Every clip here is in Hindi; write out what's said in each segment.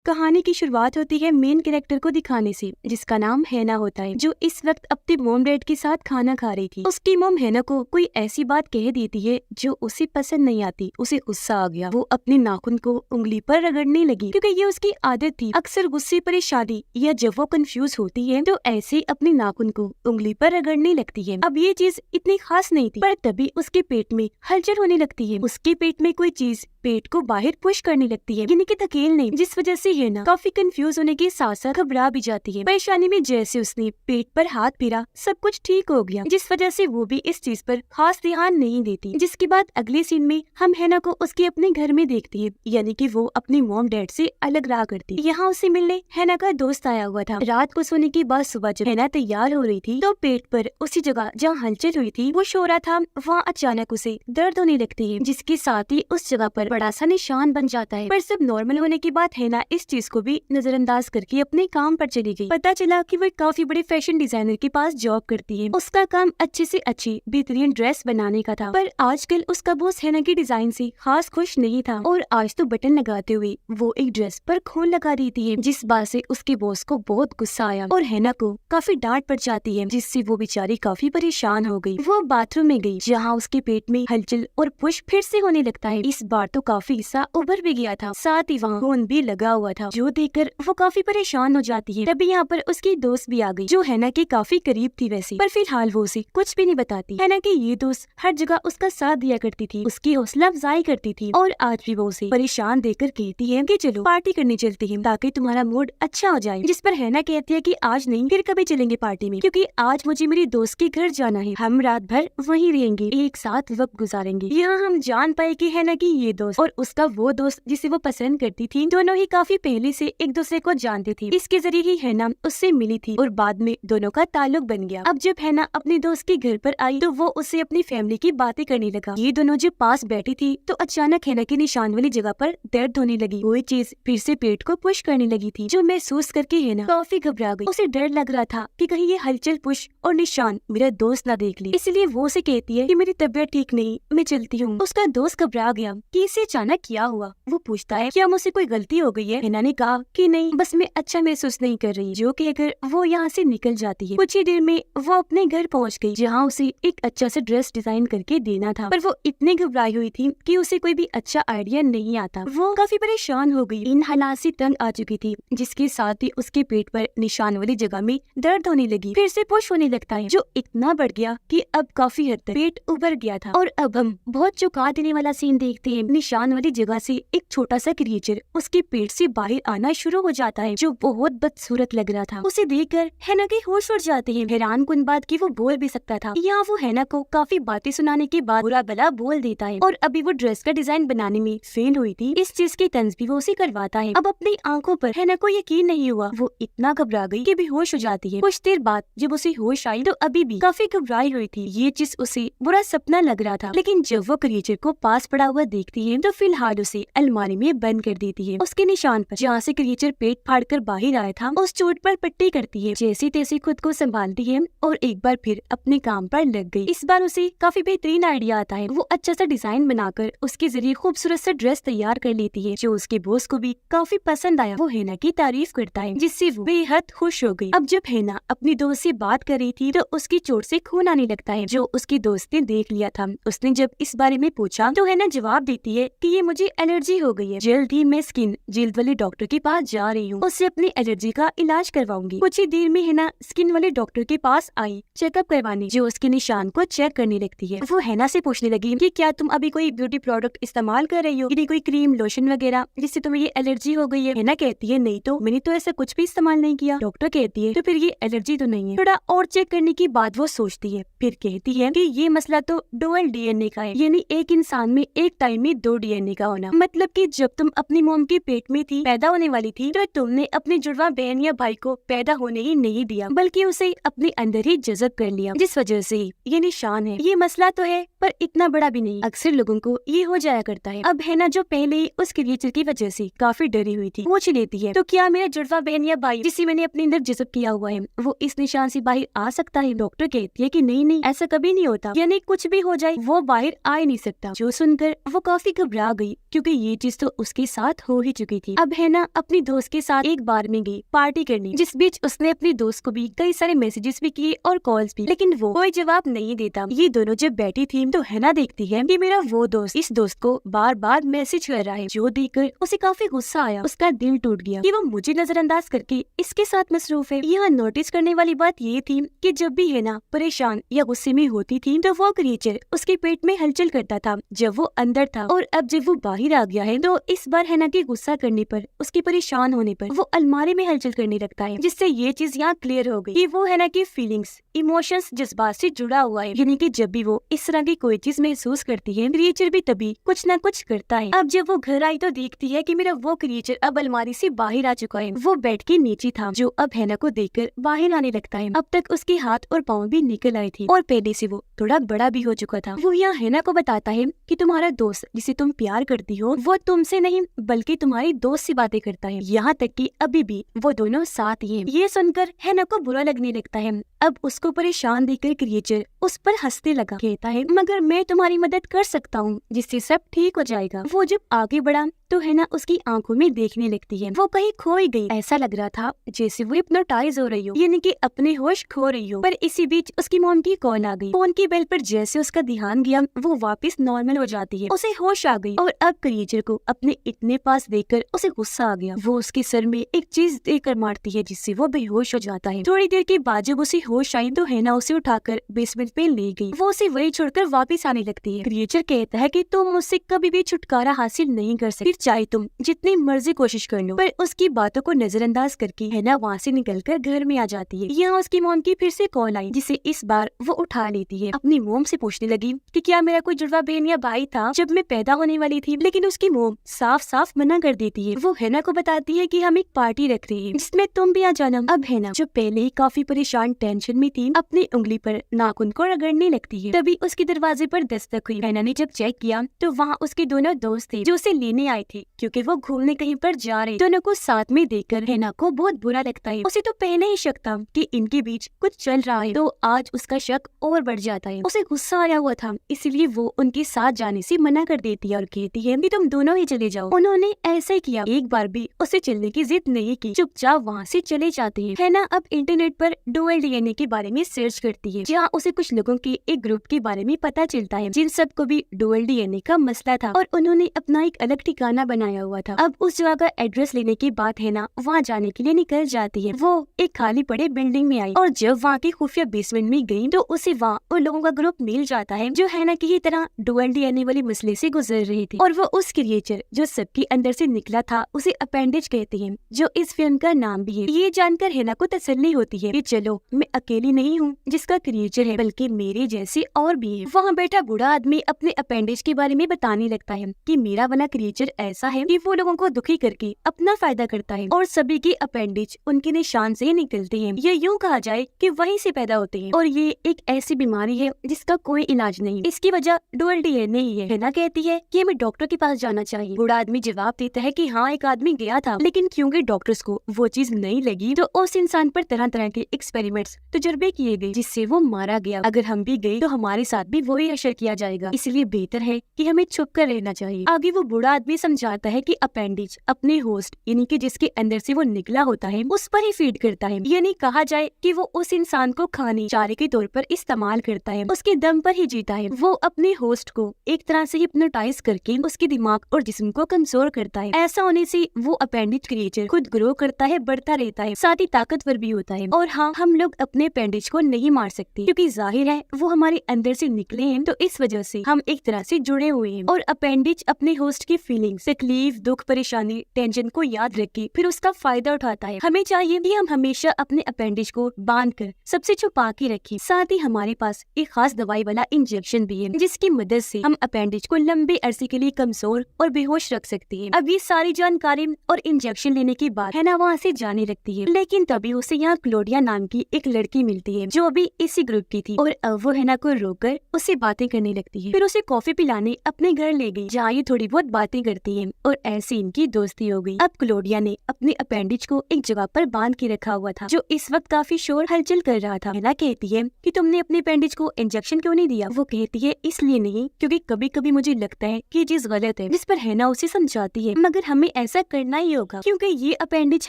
कहानी की शुरुआत होती है मेन कैरेक्टर को दिखाने से, जिसका नाम हैना होता है, जो इस वक्त अपने मॉम डैड के साथ खाना खा रही थी। उसकी मॉम हैना को कोई ऐसी बात कह देती है जो उसे पसंद नहीं आती। उसे गुस्सा आ गया। वो अपने नाखून को उंगली पर रगड़ने लगी, क्योंकि ये उसकी आदत थी। अक्सर गुस्से, परेशानी या जब वो कंफ्यूज होती है तो ऐसे अपने नाखून को उंगली पर रगड़ने लगती है। अब ये चीज इतनी खास नहीं थी, पर तभी उसके पेट में हलचल होने लगती है। उसके पेट में कोई चीज पेट को बाहर पुश करने लगती है, यानी कि धकेल नहीं, जिस वजह से हैना काफी कंफ्यूज होने के साथ साथ घबरा भी जाती है। परेशानी में जैसे उसने पेट पर हाथ फेरा, सब कुछ ठीक हो गया, जिस वजह से वो भी इस चीज पर खास ध्यान नहीं देती। जिसके बाद अगले सीन में हम हैना को उसके अपने घर में देखते हैं, यानी कि वो अपने मॉम डैड से अलग रहा करती। यहाँ उसे मिलने हैना का दोस्त आया हुआ था। रात को सोने के बाद सुबह जब हैना तैयार हो रही थी तो पेट पर उसी जगह जहाँ हलचल हुई थी वो शो रहा था, वहाँ अचानक उसे दर्द होने लगती है, जिसके साथ ही उस जगह पर बड़ा सा निशान बन जाता है। पर सब नॉर्मल होने के बाद हैना इस चीज को भी नजरअंदाज करके अपने काम पर चली गई। पता चला कि वो काफी बड़े फैशन डिजाइनर के पास जॉब करती है। उसका काम अच्छे से अच्छी बेहतरीन ड्रेस बनाने का था, पर आजकल उसका बॉस हैना की डिजाइन से खास खुश नहीं था और आज तो बटन लगाते हुए वो एक ड्रेस पर खून लगा देती है, जिस बात से उसके बॉस को बहुत गुस्सा आया और हैना को काफी डांट पड़ जाती है, जिससे वो बेचारी काफी परेशान हो गई। वो बाथरूम में गई, जहाँ उसके पेट में हलचल और पुश फिर से होने लगता है। इस बार तो काफी हिस्सा उभर भी गया था, साथ ही वहाँ खून भी लगा हुआ था, जो देखकर वो काफी परेशान हो जाती है। तभी यहाँ पर उसकी दोस्त भी आ गई, जो हैना के काफी करीब थी वैसे, पर फिलहाल वो उसे कुछ भी नहीं बताती। हैना की ये दोस्त हर जगह उसका साथ दिया करती थी, उसकी हौसला अफजाई करती थी और आज भी वो उसे परेशान देखकर कहती है कि चलो पार्टी करने चलते हैं ताकि तुम्हारा मूड अच्छा हो जाए। जिस पर हैना कहती है कि आज नहीं, फिर कभी चलेंगे पार्टी में, क्योंकि आज मुझे मेरी दोस्त के घर जाना है। हम रात भर वहीं रहेंगे, एक साथ वक्त गुजारेंगे। यहाँ हम जान पाए कि हैना की ये दोस्त और उसका वो दोस्त जिसे वो पसंद करती थी, दोनों ही काफी पहले से एक दूसरे को जानती थी। इसके जरिए ही हैना उससे मिली थी और बाद में दोनों का ताल्लुक बन गया। अब जब हैना अपने दोस्त के घर पर आई तो वो उससे अपनी फैमिली की बातें करने लगा। ये दोनों जब पास बैठी थी तो अचानक हैना के निशान वाली जगह पर दर्द होने लगी। वही चीज फिर से पेट को पुश करने लगी थी, जो महसूस करके हैना काफी घबरा गई। उसे डर लग रहा था कि कहीं ये हलचल, पुश और निशान मेरा दोस्त ना देख ले, इसलिए वो उसे कहती है कि मेरी तबीयत ठीक नहीं, मैं चलती हूँ। उसका दोस्त घबरा गया कि इसे अचानक क्या हुआ। वो पूछता है क्या मुझसे कोई गलती हो गई है। हैना ने कहा कि नहीं, बस मैं अच्छा महसूस नहीं कर रही, जो कहकर वो यहाँ से निकल जाती है। कुछ ही देर में वो अपने घर पहुँच गई, जहाँ उसे एक अच्छा सा ड्रेस डिजाइन करके देना था, पर वो इतनी घबराई हुई थी कि उसे कोई भी अच्छा आइडिया नहीं आता। वो काफी परेशान हो गई, इन हालात से तंग आ चुकी थी, जिसके साथ ही उसके पेट पर निशान वाली जगह में दर्द होने लगी। फिर से पुश होने लगता है, जो इतना बढ़ गया कि अब काफी हद तक पेट उभर गया था। और अब हम बहुत चौंका देने वाला सीन देखते हैं। निशान वाली जगह से एक छोटा सा क्रिएचर उसके पेट से बाहर आना शुरू हो जाता है, जो बहुत बदसूरत लग रहा था। उसे देखकर हैना के होश उड़ जाते हैं, हैरान कुन बात की वो बोल भी सकता था। यहाँ वो हैना को काफी बातें सुनाने के बाद बुरा भला बोल देता है और अभी वो ड्रेस का डिजाइन बनाने में फेल हुई थी, इस चीज की तंज भी वो उसे करवाता है। अब अपनी आंखों पर हैना को यकीन नहीं हुआ, वो इतना घबरा गई कि बेहोश हो जाती है। कुछ देर बाद जब उसे होश आई तो अभी भी काफी घबराई हुई थी। ये चीज उसे बुरा सपना लग रहा था, लेकिन जब वो क्रिएचर को पास पड़ा हुआ देखती है तो फिलहाल उसे अलमारी में बंद कर देती है। उसके निशान पर जहाँ से क्रिएचर पेट फाड़ कर बाहर आया था, उस चोट पर पट्टी करती है। जैसे तैसे खुद को संभालती है और एक बार फिर अपने काम पर लग गई। इस बार उसे काफी बेहतरीन आइडिया आता है। वो अच्छा सा डिजाइन बनाकर उसके जरिए खूबसूरत सा ड्रेस तैयार कर लेती है, जो उसके बॉस को भी काफी पसंद आया। वो हैना की तारीफ करता है, जिससे वो बेहद खुश हो गई। अब जब हैना अपनी दोस्त से बात कर रही थी तो उसकी चोट से खून आने लगता है, जो उसकी दोस्त ने देख लिया था। उसने जब इस बारे में पूछा तो हैना जवाब देती है कि ये मुझे एलर्जी हो गई है, जल्द ही मैं स्किन जल्द वाले डॉक्टर के पास जा रही हूँ, उससे अपनी एलर्जी का इलाज करवाऊंगी। कुछ ही देर में हैना स्किन वाले डॉक्टर के पास आई चेकअप करवाने, जो उसके निशान को चेक करने लगती है। वो हैना से पूछने लगी कि क्या तुम अभी कोई ब्यूटी प्रोडक्ट इस्तेमाल कर रही हो, यानी कोई क्रीम, लोशन वगैरह, जिससे तुम्हें ये एलर्जी हो गई है। हैना कहती है नहीं तो, मैंने तो ऐसा कुछ भी इस्तेमाल नहीं किया। डॉक्टर कहती है तो फिर ये एलर्जी तो नहीं है। थोड़ा और चेक करने की बाद वो सोचती है, फिर कहती है कि ये मसला तो डुअल डीएनए का है, यानी एक इंसान में एक टाइम में 2 डीएनए का होना। मतलब कि जब तुम अपनी मॉम के पेट में थी, पैदा होने वाली थी, तो तुमने अपनी जुड़वा बहन या भाई को पैदा होने ही नहीं दिया, बल्कि उसे अपने अंदर ही जज़ब कर लिया, जिस वजह से ये निशान है। ये मसला तो है, पर इतना बड़ा भी नहीं। अक्सर लोगों को ये हो जाया करता है। अब हैना जो पहले उस क्रिएचर की वजह से काफी डरी हुई थी, पूछ लेती है तो क्या मेरा जुड़वा बहन या भाई जिसे मैंने अपने अंदर जज़ब किया हुआ है वो इस निशान से बाहर आ सकता है? डॉक्टर कहती है कि नहीं, ऐसा कभी नहीं होता, यानी कुछ भी हो जाए वो बाहर आ ही नहीं सकता। जो सुनकर वो काफी घबरा गई क्योंकि ये चीज तो उसके साथ हो ही चुकी थी। अब हैना अपनी दोस्त के साथ एक बार में गई पार्टी करने, जिस बीच उसने अपनी दोस्त को भी कई सारे मैसेजेस भी किए और कॉल्स भी, लेकिन वो कोई जवाब नहीं देता। ये दोनों जब बैठी थी तो हैना देखती है कि मेरा वो दोस्त इस दोस्त को बार बार मैसेज कर रहा है, जो देखकर उसे काफी गुस्सा आया। उसका दिल टूट गया कि वो मुझे नजरअंदाज करके इसके साथ मसरूफ है। यहाँ नोटिस करने वाली बात ये थी कि जब भी हैना परेशान या गुस्से में होती थी तो वो क्रिएचर उसके पेट में हलचल करता था जब वो अंदर था, और अब जब वो बाहर आ गया है तो इस बार हैना के गुस्सा करने पर, उसके परेशान होने पर वो अलमारी में हलचल करने लगता है, जिससे ये चीज यहाँ क्लियर हो गई कि वो हैना की फीलिंग्स, इमोशंस, जज्बात से जुड़ा हुआ है। यानी कि जब भी वो इस तरह की कोई चीज महसूस करती है क्रिएचर भी तभी कुछ न कुछ करता है। अब जब वो घर आई तो देखती है कि मेरा वो क्रिएचर अब अलमारी से बाहर आ चुका है। वो बेड के नीचे था, जो अब हैना को देखकर बाहर आने लगता है। अब तक उसके हाथ और पाँव भी निकल आए थे और पहले से वो थोड़ा बड़ा भी हो चुका था। वो यहाँ हैना को बताता है कि तुम्हारा दोस्त जिसे तुम प्यार करती हो वो तुमसे नहीं बल्कि तुम्हारी दोस्त से बातें करता है, यहाँ तक कि अभी भी वो दोनों साथ ही हैं। ये सुनकर हैना को बुरा लगने लगता है। अब उसको परेशान देखकर क्रिएचर उस पर हंसने लगा, कहता है मगर मैं तुम्हारी मदद कर सकता हूँ जिससे सब ठीक हो जाएगा। वो जब आगे बढ़ा तो हैना उसकी आंखों में देखने लगती है। वो कहीं खो ही गई, ऐसा लग रहा था जैसे वो हिप्नोटाइज हो रही हो, यानी कि अपने होश खो रही हो। पर इसी बीच उसकी मॉम की कॉल आ गई। फोन की बेल पर जैसे उसका ध्यान गया वो वापस नॉर्मल हो जाती है, उसे होश आ गई और अब क्रिएचर को अपने इतने पास देखकर उसे गुस्सा आ गया। वो उसके सर में एक चीज देकर मारती है जिससे वो बेहोश हो जाता है। थोड़ी देर के बाद जब उसे होश आई तो हैना उसे उठाकर बेसमेंट पे ले गई। वो उसे वही छोड़कर वापस आने लगती है। क्रिएचर कहता है कि तुम मुझसे कभी भी छुटकारा हासिल नहीं कर सकती, चाहे तुम जितनी मर्जी कोशिश कर लो। पर उसकी बातों को नजरअंदाज करके हैना वहाँ से निकलकर घर में आ जाती है। यहाँ उसकी मॉम की फिर से कॉल आई, जिसे इस बार वो उठा लेती है। अपनी मॉम से पूछने लगी कि क्या मेरा कोई जुड़वा बहन या भाई था जब मैं पैदा होने वाली थी, लेकिन उसकी मॉम साफ साफ मना कर देती है। वो हैना को बताती है कि हम एक पार्टी रख रहे हैं जिसमें तुम भी आ जाना। अब हैना जो पहले ही काफी परेशान टेंशन में थी अपनी उंगली पर नाखून को रगड़ने लगती है। तभी उसके दरवाजे पर दस्तक हुई। हैना ने जब चेक किया तो वहाँ उसके दोनों दोस्त थे जो उसे लेने आए थे, क्योंकि वो घूमने कहीं पर जा रहे। दोनों को साथ में देखकर हैना को बहुत बुरा लगता है। उसे तो पहले ही शक था कि इनके बीच कुछ चल रहा है, तो आज उसका शक और बढ़ जाता है। उसे गुस्सा आया हुआ था, इसलिए वो उनके साथ जाने से मना कर देती है और कहती है कि तुम दोनों ही चले जाओ। उन्होंने ऐसा ही किया, एक बार भी उसे चलने की जिद नहीं की, चुपचाप वहाँ से चले जाते हैं। हैना अब इंटरनेट पर डुअल डीएनए के बारे में सर्च करती है, जहाँ उसे कुछ लोगों के एक ग्रुप के बारे में पता चलता है जिन सबको भी डुअल डीएनए का मसला था और उन्होंने अपना एक अलग ठिकाना बनाया हुआ था। अब उस जगह का एड्रेस लेने के बाद हैना वहाँ जाने के लिए निकल जाती है। वो एक खाली पड़े बिल्डिंग में आई और जब वहाँ की खुफिया बेसमेंट में गई तो उसे वहाँ उन लोगों का ग्रुप मिल जाता है जो हैना की ही तरह डुअल डीएनए वाले मसले से गुजर रही थी। और वो उस क्रिएचर जो सबके अंदर से निकला था उसे अपेंडेज कहते हैं, जो इस फिल्म का नाम भी है। ये जानकर हैना को तसल्ली होती है कि चलो मैं अकेली नहीं हूँ जिसका क्रिएचर है, बल्कि मेरे जैसे और भी है। वहाँ बैठा बूढ़ा आदमी अपने अपेंडेज के बारे में बताने लगता है कि मेरा बना क्रिएचर ऐसा है कि वो लोगों को दुखी करके अपना फायदा करता है और सभी के अपेंडेज उनके निशान से निकलते हैं। ये यूँ कहा जाए कि वहीं से पैदा होते हैं और ये एक ऐसी बीमारी है जिसका कोई इलाज नहीं। इसकी वजह डुअल डीएनए ही है। हैना कहती है कि हमें डॉक्टर के पास जाना चाहिए। बूढ़ा आदमी जवाब देता है कि हाँ एक आदमी गया था, लेकिन क्योंकि डॉक्टर्स को वो चीज नहीं लगी तो उस इंसान पर तरह तरह के एक्सपेरिमेंट्स तजुर्बे किए गए जिससे वो मारा गया। अगर हम भी गए तो हमारे साथ भी वही असर किया जाएगा, इसलिए बेहतर है कि हमें छुप कर रहना चाहिए। आगे वो बूढ़ा आदमी समझाता है कि अपेंडिज अपने होस्ट यानी कि जिसके अंदर से वो निकला होता है उस पर ही फीड करता है, यानी कहा जाए कि वो उस इंसान को खाने चारे के तौर पर इस्तेमाल करता है, उसके दम पर ही जीता है। वो अपने होस्ट को एक तरह से हिप्नोटाइज करके उसके दिमाग और जिस्म को कमजोर करता है। ऐसा होने से वो अपेंडिज क्रिएचर खुद ग्रो करता है, बढ़ता रहता है, साथ ही ताकतवर भी होता है। और हाँ, हम लोग अपने अपेंडिज को नहीं मार सकते क्योंकि जाहिर है वो हमारे अंदर से निकले हैं, तो इस वजह से हम एक तरह से जुड़े हुए हैं और अपेंडिज अपने होस्ट की फीलिंग्स इमोशंस, तकलीफ, दुख, परेशानी, टेंशन को याद रख के फिर उसका फायदा उठाता है। हमें चाहिए कि हम हमेशा अपने अपेंडिज को बांध कर सबसे छुपा के रखें। साथ ही हमारे पास एक खास दवाई वाला इंजेक्शन भी है जिसकी मदद से हम अपेंडिज को लंबे अरसे के लिए कमजोर और बेहोश रख सकते हैं। अब ये सारी जानकारी और इंजेक्शन लेने के बाद हैना वहाँ से जाने लगती है, लेकिन तभी उसे यहाँ क्लोडिया नाम की एक लड़की मिलती है जो अभी इसी ग्रुप की थी और अब वो हैना को रोककर उससे बातें करने लगती है। फिर उसे कॉफी पिलाने अपने घर ले गई जहाँ ये थोड़ी बहुत बातें करती है और ऐसे इनकी दोस्ती हो गई। अब क्लोडिया ने अपने अपेंडिज को एक जगह पर बांध के रखा हुआ था जो इस वक्त काफी शोर हलचल कर रहा था। हैना कहती है कि तुमने अपने अपेंडिज को इंजेक्शन क्यों नहीं दिया? वो कहती है इसलिए नहीं क्योंकि कभी कभी मुझे लगता है कि ये चीज गलत है, जिस पर हैना उसे समझाती है मगर हमें ऐसा करना ही होगा क्योंकि ये अपेंडिज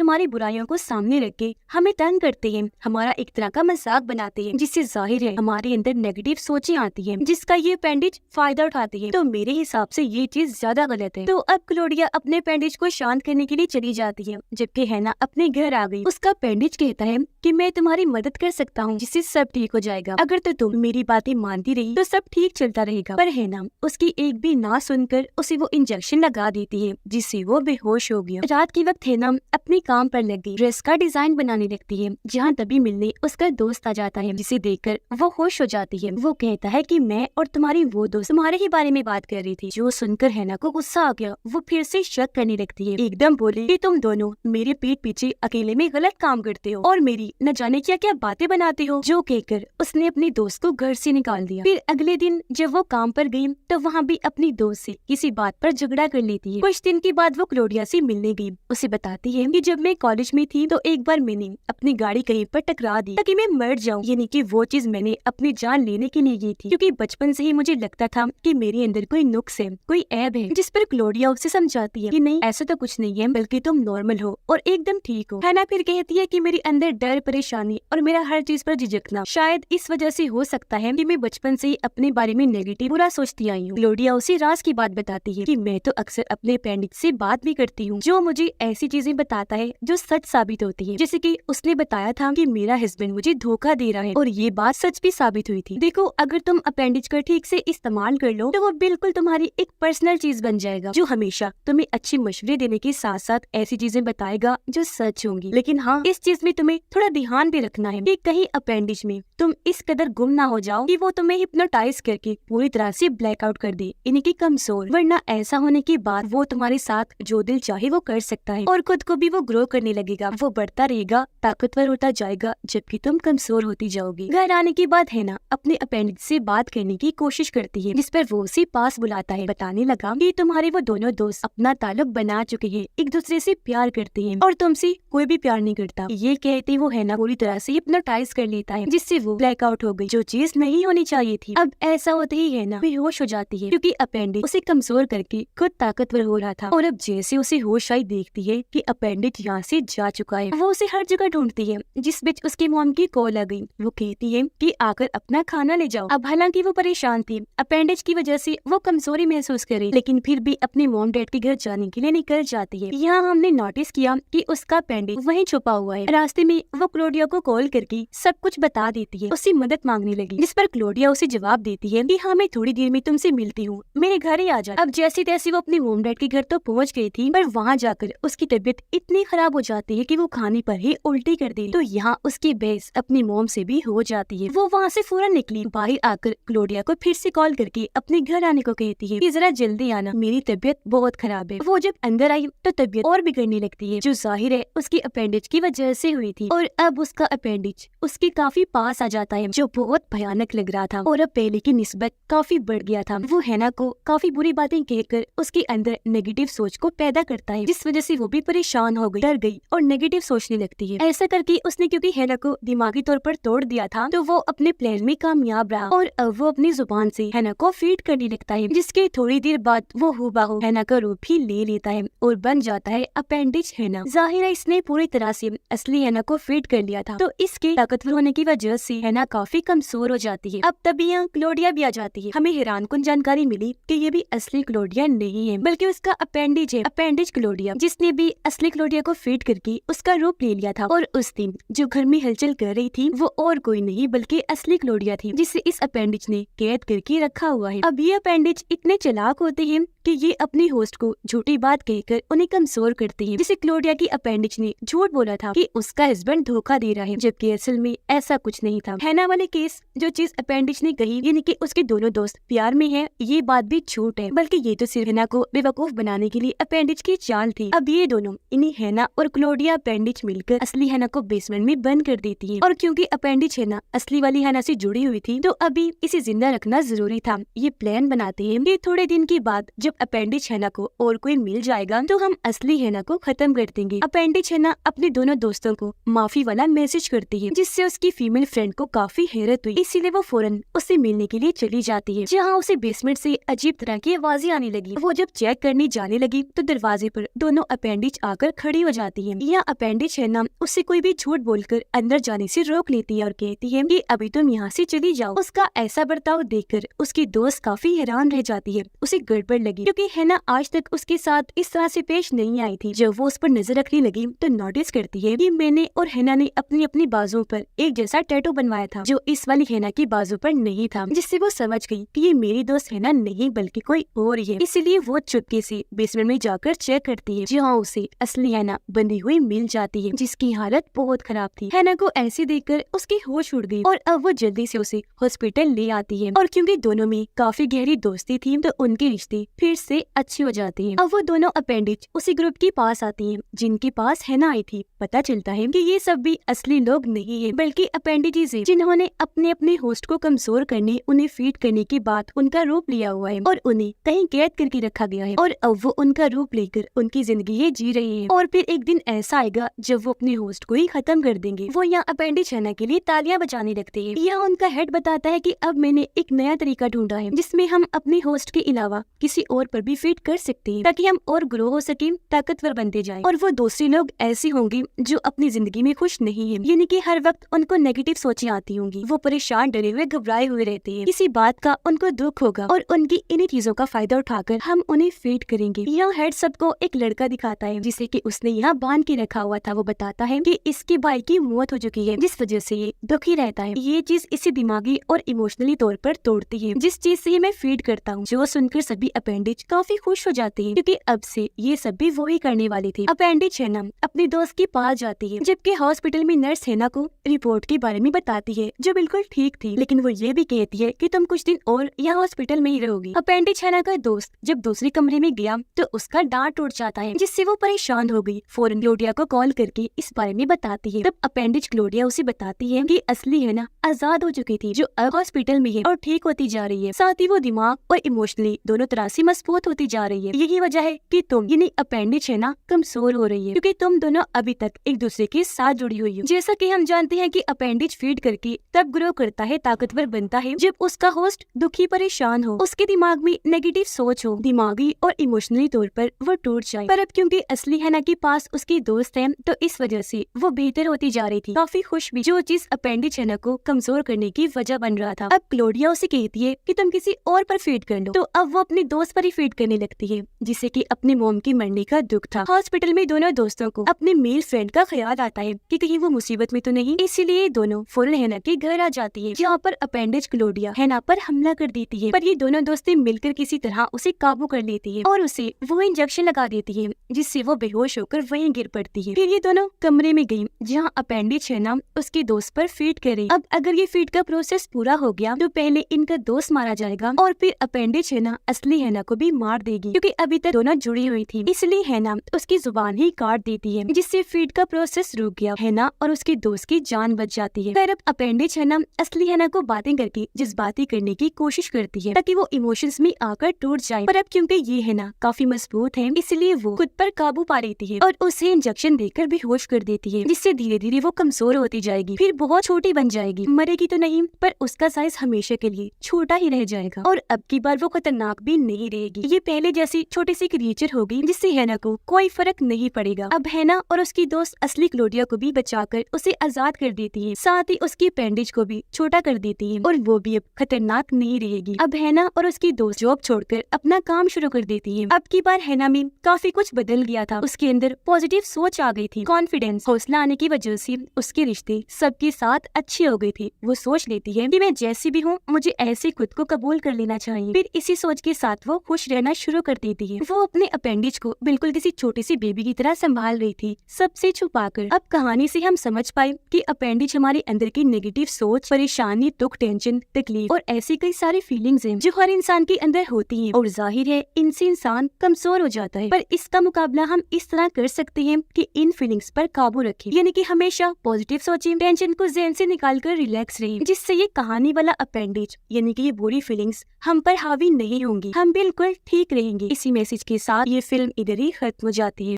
हमारी बुराइयों को सामने रख के हमें तंग करते हैं, हमारा एक तरह का मजाक बनाते हैं, जिससे जाहिर है हमारे अंदर नेगेटिव सोचें आती है जिसका ये अपेंडिज फायदा उठाती है। तो मेरे हिसाब से ये चीज ज्यादा गलत है। तो अब क्लोडिया अपने अपेंडिज को शांत करने के लिए चली जाती है जबकि हैना अपने घर आ गई। उसका अपेंडिज कहता है कि मैं तुम्हारी मदद कर सकता हूँ जिससे सब ठीक हो जाएगा, अगर तो तुम मेरी बातें मानती रही तो सब ठीक चलता रहेगा। पर हैना उसकी एक भी ना सुनकर उसे वो इंजेक्शन लगा देती है जिससे वो बेहोश हो गया। रात के वक्त हैना अपने काम पर लग गई, ड्रेस का डिजाइन बनाने लगती है जहाँ तभी मिलने उसका दोस्त आ जाता है जिसे देखकर वो होश हो जाती है। वो कहता है कि मैं और तुम्हारी वो दोस्त तुम्हारे ही बारे में बात कर रही थी। जो सुनकर हैना को गुस्सा आ गया, वो फिर से शक करने लगती है, एकदम बोली कि तुम दोनों मेरे पीठ पीछे अकेले में गलत काम करते हो और मेरी न जाने क्या क्या बातें बनाते हो। जो कहकर उसने अपने दोस्त को घर से निकाल दिया। फिर अगले दिन जब वो काम पर गई तो वहाँ भी अपनी दोस्त से किसी बात पर झगड़ा कर लेती है। कुछ दिन के बाद वो क्लोडिया से मिलने गई। उसे बताती है कि जब मैं कॉलेज में थी तो एक बार मैंने अपनी गाड़ी कहीं पर टकरा दी ताकि मैं मर जाऊं, यानी कि वो चीज मैंने अपनी जान लेने के लिए की थी क्योंकि बचपन से ही मुझे लगता था कि मेरे अंदर कोई नुक्स है, कोई ऐब है। जिस पर क्लोडिया उसे समझाती है कि नहीं ऐसा तो कुछ नहीं है, बल्कि तुम नॉर्मल हो और एकदम ठीक हो। हैना फिर कहती है कि मेरे अंदर डर, परेशानी और मेरा हर चीज पर झिझकना शायद इस वजह से हो सकता है कि मैं बचपन से ही अपने बारे में नेगेटिव बुरा सोचती आई हूँ। क्लोडिया उसे राज की बात बताती है कि मैं तो अक्सर अपने अपेंडिज से बात भी करती हूँ जो मुझे ऐसी चीजें बताता है जो सच साबित होती है, जैसे कि उसने बताया था कि मेरा हस्बैंड मुझे धोखा दे रहा है और ये बात सच भी साबित हुई थी। देखो अगर तुम अपेंडिज का ठीक से इस्तेमाल कर लो तो वो बिल्कुल तुम्हारी एक पर्सनल चीज बन जाएगा जो हमेशा तुम्हें अच्छे मशवरे देने के साथ साथ ऐसी चीजें बताएगा जो सच होंगी। लेकिन हाँ, इस चीज में तुम्हें थोड़ा ध्यान भी रखना है कि कहीं अपेंडिज में तुम इस कदर गुम ना हो जाओ कि वो तुम्हें हिप्नोटाइज करके पूरी तरह से ब्लैकआउट कर दे, इनकी कमजोर, वरना ऐसा होने के बाद वो तुम्हारे साथ जो दिल चाहे वो कर सकता है और खुद को भी वो ग्रो करने लगेगा, वो बढ़ता रहेगा, ताकतवर होता जाएगा जबकि तुम कमजोर होती जाओगी। घर आने के बाद हैना अपने अपेंडिज से बात करने की कोशिश करती है जिस पर वो उसे पास बुलाता है, बताने लगा कि तुम्हारे वो दोनों दोस्त अपना ताल्लुक बना चुके हैं, एक दूसरे से प्यार करते हैं और तुमसे कोई भी प्यार नहीं करता। ये कहते वो हैना पूरी तरह से हिप्नोटाइज कर लेता है जिससे वो ब्लैकआउट हो गई, जो चीज नहीं होनी चाहिए थी। अब ऐसा होते ही हैना बेहोश हो जाती है क्योंकि अपेंडिज उसे कमजोर करके खुद ताकतवर हो रहा था और अब जैसे उसे होश आई देखती है कि अपेंडिज यहाँ से जा चुका है। वो उसे हर जगह ढूंढती है, जिस बीच उसकी मॉम की कॉल आ गई। वो कहती है कि आकर अपना खाना ले जाओ। अब हालांकि वो परेशान थी, अपेंडिज की वजह से वो कमजोरी महसूस करे, लेकिन फिर भी अपने मॉम डैड के घर जाने के लिए निकल जाती है। यहाँ हमने नोटिस किया कि उसका अपेंडिज वहीं छुपा हुआ है। रास्ते में वो क्लोडिया को कॉल करके सब कुछ बता देती है, उससे मदद मांगने लगी, जिस पर क्लोडिया उसे जवाब देती है कि हाँ मैं थोड़ी देर में तुमसे मिलती हूँ, मेरे घर ही आ जा। अब जैसे तैसे वो अपने मॉम डैड के घर तो पहुँच गई थी, पर वहाँ जाकर उसकी तबीयत इतनी खराब हो जाती है कि वो खाने पर ही उल्टी कर दी। तो यहाँ उसकी बहस अपनी मॉम से भी हो जाती है। वो वहाँ से फौरन निकली, बाहर आकर क्लोडिया को फिर से कॉल करके अपने घर आने को कहती है कि जरा जल्दी आना, मेरी तबीयत बहुत खराब है। वो जब अंदर आई तो तबीयत और बिगड़ने लगती है, जो जाहिर है उसकी अपेंडिज की वजह से हुई थी और अब उसका अपेंडिज उसके काफी पास आ जाता है, जो बहुत भयानक लग रहा था और अब पहले की निस्बत काफी बढ़ गया था। वो हैना को काफी बुरी बातें कहकर उसके अंदर नेगेटिव सोच को पैदा करता है, जिस वजह से वो भी परेशान हो गई, डर गई और नेगेटिव सोचने लगती है। ऐसा करके उसने क्योंकि हैना को दिमागी तौर पर तोड़ दिया था, तो वो अपने प्लान में कामयाब रहा और अब वो अपनी जुबान से हैना को फीड करने लगता है, जिसके थोड़ी देर बाद वो हूबहू हैना का रूप ही ले लेता है और बन जाता है अपेंडिज हैना। जाहिर है इसने पूरी तरह से असली हैना को फीड कर लिया था, तो इसके ताकतवर होने की वजह से हैना काफी कमजोर हो जाती है। अब तभी यहाँ क्लोडिया भी आ जाती है। हमें हैरानकुन जानकारी मिली कि ये भी असली क्लोडिया नहीं है, बल्कि उसका अपेंडिज है, अपेंडिज क्लोडिया, जिसने भी असली क्लोडिया को फीड करके उसका रूप ले लिया था। और उस दिन जो घर में हलचल कर रही थी वो और कोई नहीं बल्कि असली क्लोडिया थी, जिसे इस अपेंडिज ने कैद करके रखा हुआ है। अब ये अपेंडिज इतने चालाक होते हैं कि ये अपने अपने होस्ट को झूठी बात कहकर उन्हें कमजोर करती है, जिसे क्लोडिया की अपेंडिक्स ने झूठ बोला था कि उसका हस्बैंड धोखा दे रहा है, जबकि असल में ऐसा कुछ नहीं था। हैना वाले केस जो चीज अपेंडिक्स ने कही, यानी कि उसके दोनों दोस्त प्यार में हैं, ये बात भी झूठ है, बल्कि ये तो सिर्फ हैना को बेवकूफ बनाने के लिए अपेंडिक्स की चाल थी। अब ये दोनों, इन्हीं हैना और क्लोडिया अपेंडिक्स मिलकर असली हैना को बेसमेंट में बंद कर देती है। और क्योंकि अपेंडिक्स हैना असली वाली हैना से जुड़ी हुई थी, तो अभी इसे जिंदा रखना जरूरी था। ये प्लान बनाते हैं कि थोड़े दिन के बाद जब अपेंडिक्स हैना को और कोई मिल जाएगा तो हम असली हैना को खत्म कर देंगे। अपेंडिक्स हैना अपने दोनों दोस्तों को माफी वाला मैसेज करती है, जिससे उसकी फीमेल फ्रेंड को काफी हैरत हुई, इसीलिए वो फौरन उससे मिलने के लिए चली जाती है, जहाँ उसे बेसमेंट से अजीब तरह की आवाजें आने लगी। वो जब चेक करने जाने लगी तो दरवाजे पर दोनों अपेंडिक्स आकर खड़ी हो जाती है। यह अपेंडिक्स हैना उससे कोई भी झूठ बोलकर अंदर जाने से रोक लेती है और कहती है कि अभी तुम यहाँ से चली जाओ। उसका ऐसा बर्ताव देखकर उसकी दोस्त काफी हैरान रह जाती है, उसे गड़बड़ लगी, क्योंकि हैना आज तक उसके साथ इस तरह से पेश नहीं आई थी। जब वो उस पर नजर रखने लगी तो नोटिस करती है कि मैंने और हैना ने अपनी अपनी बाजुओं पर एक जैसा टैटू बनवाया था, जो इस वाली हैना की बाजू पर नहीं था, जिससे वो समझ गई कि ये मेरी दोस्त हैना नहीं बल्कि कोई और ही है। इसलिए वो चुपके से बेसमेंट में जाकर चेक करती है, जहाँ उसे असली हैना बंधी हुई मिल जाती है, जिसकी हालत बहुत खराब थी। हैना को ऐसे देखकर उसकी होश उड़ गई और अब वो जल्दी से उसे हॉस्पिटल ले आती है। और क्योंकि दोनों में काफी गहरी दोस्ती थी, तो उनके रिश्ते फिर से अच्छे हो जाते हैं। अब वो दोनों अपेंडिक्स उसी ग्रुप के पास आती हैं, जिनके पास हैना आई थी। पता चलता है कि ये सब भी असली लोग नहीं है, बल्कि अपेंडिक्स है, जिन्होंने अपने अपने होस्ट को कमजोर करने, उन्हें फीड करने के बाद उनका रूप लिया हुआ है और उन्हें कहीं कैद करके रखा गया है। और अब वो उनका रूप लेकर उनकी जिंदगी जी रही है। और फिर एक दिन ऐसा आएगा जब वो अपने होस्ट को ही खत्म कर देंगे। वो यहाँ अपेंडिक्स हैना के लिए तालियां बजाने लगते हैं। यह उनका हेड बताता है कि अब मैंने एक नया तरीका ढूंढा है, जिसमें हम अपने होस्ट के अलावा किसी और पर भी फीड कर सकते हैं, ताकि हम और ग्रो हो सके, ताकतवर बनते जाएं। और वो दूसरे लोग ऐसे होंगे जो अपनी जिंदगी में खुश नहीं है, यानी कि हर वक्त उनको नेगेटिव सोचें आती होंगी। वो परेशान, डरे हुए, घबराए हुए रहते हैं। किसी बात का उनको दुख होगा और उनकी इन्हीं चीजों का फायदा उठाकर हम उन्हें फीड करेंगे। यहाँ हेड सबको एक लड़का दिखाता है, जिसे कि उसने यहाँ बांध के रखा हुआ था। वो बताता है कि इसके भाई की मौत हो चुकी है, जिस वजह से ये दुखी रहता है। ये चीज इसे दिमागी और इमोशनली तौर पर तोड़ती है, जिस चीज से मैं फीड करता हूँ। जो सुनकर सभी अपेंडिक्स काफी खुश हो जाते हैं, क्योंकि अब से ये सब भी वो ही करने वाले थे। अपेंडिक्स हैना अपने दोस्त के पास जाती है, जबकि हॉस्पिटल में नर्स हैना को रिपोर्ट के बारे में बताती है, जो बिल्कुल ठीक थी, लेकिन वो ये भी कहती है कि तुम कुछ दिन और यहाँ हॉस्पिटल में ही रहोगी। अपेंडिक्स हैना का दोस्त जब दूसरे कमरे में गया तो उसका दांत टूट जाता है, जिससे वो परेशान हो गई। फौरन क्लोडिया को कॉल करके इस बारे में बताती है। तब अपेंडिक्स क्लोडिया उसे बताती है कि असली हैना आजाद हो चुकी थी, जो अब हॉस्पिटल में है और ठीक होती जा रही है। साथ ही वो दिमाग और इमोशनली दोनों तरह से मजबूत होती जा रही है। यही वजह है कि तुम, यानी अपेंडिक्स हैना, कमजोर हो रही है, क्योंकि तुम दोनों अभी तक एक दूसरे के साथ जुड़ी हुई हो। जैसा कि हम जानते हैं कि अपेंडिक्स फीड करके तब ग्रो करता है, ताकतवर बनता है, जब उसका होस्ट दुखी, परेशान हो, उसके दिमाग में नेगेटिव सोच हो, दिमागी और इमोशनली तौर पर वो टूट जाए। पर अब क्योंकि असली हैना के पास उसकी दोस्त है, तो इस वजह से वो बेहतर होती जा रही थी, काफी खुश भी, जो चीज अपेंडिक्स हैना को कमजोर करने की वजह बन रहा था। अब क्लोडिया उसे कहती है कि तुम किसी और पर फीड कर लो, तो अब वो अपने दोस्त पर ही फीड करने लगती है, जिसे कि अपने मॉम की मरने का दुख था। हॉस्पिटल में दोनों दोस्तों को अपने मेल फ्रेंड का ख्याल आता है कि कहीं वो मुसीबत में तो नहीं, इसीलिए दोनों फौरन हैना के घर आ जाती है, जहाँ पर अपेंडिक्स क्लोडिया हैना पर हमला कर देती है। पर ये दोनों दोस्तें मिलकर किसी तरह उसे काबू कर लेती है और उसे वो इंजेक्शन लगा देती है, जिससे वो बेहोश होकर वहीं गिर पड़ती है। फिर ये दोनों कमरे में गयी, जहाँ अपेंडिक्स हैना उसके दोस्त पर फीड करे। अब अगर ये फीड का प्रोसेस पूरा हो गया तो पहले इनका दोस्त मारा जाएगा और फिर अपेंडिक्स हैना असली हैना को भी मार देगी, क्योंकि अभी तक दोनों जुड़ी हुई थी। इसलिए हैना उसकी जुबान ही काट देती है, जिससे फीड का प्रोसेस रुक गया। हैना और उसके दोस्त की जान बच जाती है। फिर अब अपेंडिक्स हैना असली हैना को बातें करके जज्बाती करने की कोशिश करती है, ताकि वो इमोशंस में आकर टूट जाए। पर अब क्योंकि ये हैना काफी मजबूत है, इसलिए वो खुद पर काबू पा लेती है और उसे इंजेक्शन देकर बेहोश कर देती है, जिससे धीरे धीरे वो कमजोर होती जाएगी, फिर बहुत छोटी बन जाएगी। मरेगी तो नहीं, पर उसका साइज हमेशा के लिए छोटा ही रह जाएगा और अब की बार वो खतरनाक भी नहीं रहेगी। ये पहले जैसी छोटी सी क्रिएचर होगी, जिससे हैना को कोई फर्क नहीं पड़ेगा। अब हैना और उसकी दोस्त असली क्लोडिया को भी बचाकर उसे आजाद कर देती है, साथ ही उसकी अपेंडिक्स को भी छोटा कर देती है और वो भी अब खतरनाक नहीं रहेगी। अब हैना और उसकी दोस्त जॉब छोड़कर अपना काम शुरू कर देती है। अब की बार हैना में काफी कुछ बदल गया था, उसके अंदर पॉजिटिव सोच आ गई थी, कॉन्फिडेंस, हौसला आने की वजह से उसके रिश्ते सबके साथ अच्छे हो गए थे। वो सोच लेती है कि मैं जैसी भी हूँ, मुझे ऐसे खुद को कबूल कर लेना चाहिए। फिर इसी सोच के साथ वो खुश रहना शुरू शुरू कर देती है। वो अपने अपेंडिज को बिल्कुल किसी छोटी सी बेबी की तरह संभाल रही थी, सबसे छुपाकर। अब कहानी से हम समझ पाए कि अपेंडिज हमारे अंदर की नेगेटिव सोच, परेशानी, दुख, टेंशन, तकलीफ और ऐसी कई सारी फीलिंग्स हैं जो हर इंसान के अंदर होती हैं, और जाहिर है इनसे इंसान कमजोर हो जाता है। पर इसका मुकाबला हम इस तरह कर सकते हैं कि इन फीलिंग्स पर काबू रखें, यानी कि हमेशा पॉजिटिव सोचें, टेंशन को ज़हन से निकालकर रिलैक्स रहें, जिससे ये कहानी वाला अपेंडिज यानी कि ये बुरी फीलिंग्स हम पर हावी नहीं होंगी, हम बिल्कुल ठीक रहेंगे। इसी मैसेज के साथ ये फिल्म इधर ही खत्म हो जाती है।